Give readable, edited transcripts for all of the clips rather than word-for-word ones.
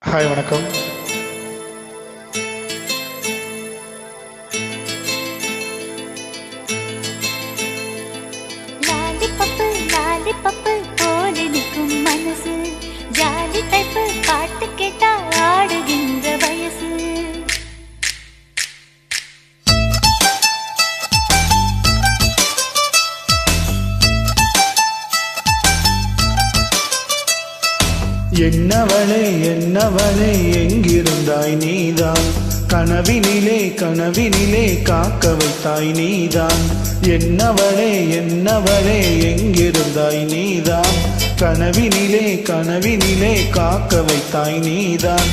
Hi வணக்கம். Lollipop lollipop போல நிற்கும் மனசு, ஜாலி டைப்பு பாட்டு கேட்டா ஆடுகின்ற வயசு. என்னவளே என்னவளே எங்கிருந்தாய் நீதான், கனவினிலே கனவினிலே காக்க வைத்தாய் நீதான். என்னவளே என்னவளே எங்கிருந்தாய் நீதான், கனவினிலே கனவினிலே காக்க வைத்தாய் நீதான்.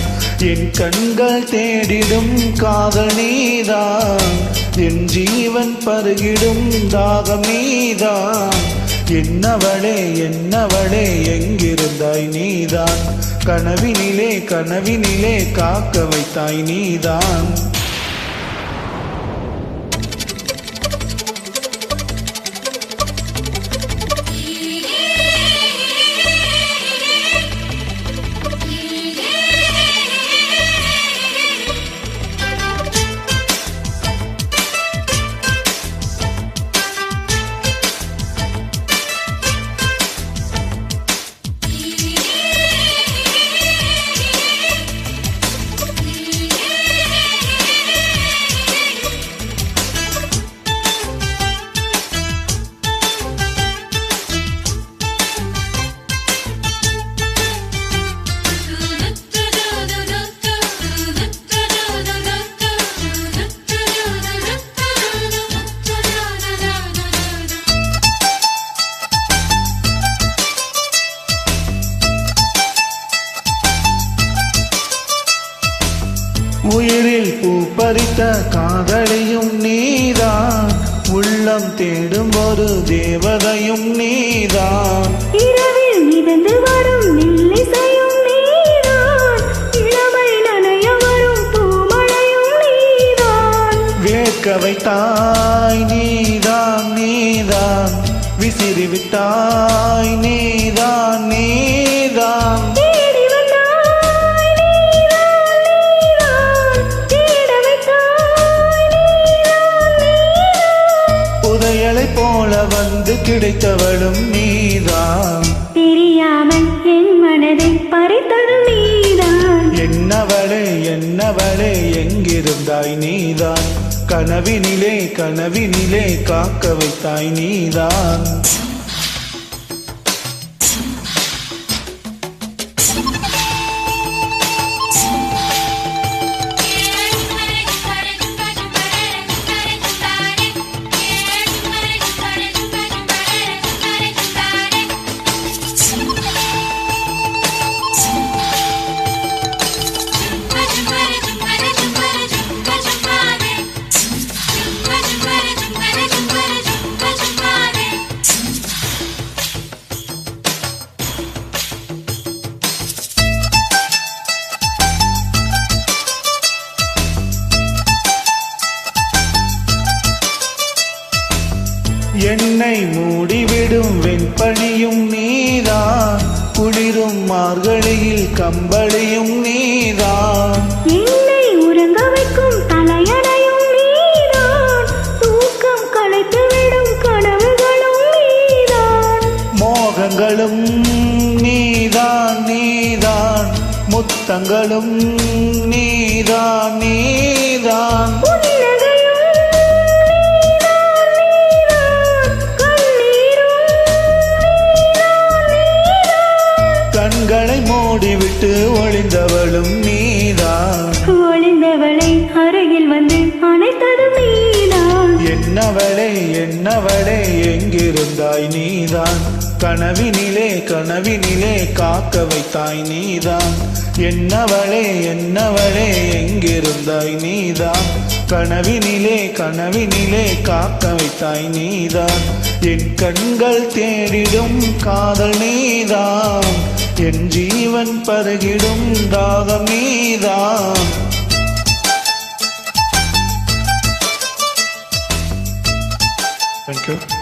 என் கண்கள் தேடிடும் காதல் நீதான், என் ஜீவன் பருகிடும் தாகம் நீதான். என்னவளே என்னவளே எங்கிருந்தாய் நீதான், கனவினிலே கனவினிலே காக்க வைத்தாய் நீதான். உயிரில் பூ பறித்த காதலியும் நீதான், உள்ளம் தேடும் ஒரு தேவதையும் நீதான். இரவில் மிதந்து வரும் மெல்லிசையும் நீதான், இளமை நனைய வரும் பூமழையும் நீதான். வேட்க வைத்தாய் நீதான் நீதான், விசிறி விட்டாய் நீதான் நீதான். புதையலை போல வந்து கிடைத்தவளும் நீதான், தெரியாமல் என் மனதை பறித்ததும் நீதான். என்னவளே என்னவளே எங்கிருந்தாய் நீதான், கனவினிலே கனவினிலே காக்க வைத்தாய் நீதான். என்னை மூடிவிடும் வெண்பனியும் நீதான், குளிரும் மார்கழியில் கம்பளியும் நீதான். என்னை உறங்க வைக்கும் தலையணையும் நீதான், தூக்கம் கலைத்துவிடும் கனவுகளும் நீதான். மோகங்களும் நீதான் நீதான், முத்தங்களும் நீதான் நீதான். கண்களை மூடிவிட்டு ஒளிந்தவளும் நீதான், ஒளிந்தவளை அருகில் வந்து அணைத்ததும் நீதான். என்னவளே என்னவளே எங்கிருந்தாய் நீதான், கனவினிலே கனவினிலே காக்க வைத்தாய் நீதான். என்னவளே என்னவளே எங்கிருந்தாய் நீதான், கனவினிலே கனவினிலே காக்க வைத்தாய் நீதான். என் கண்கள் தேடிடும் காதல் நீதான், என் ஜீவன் பருகிடும் தாகம் நீதான். Thank you.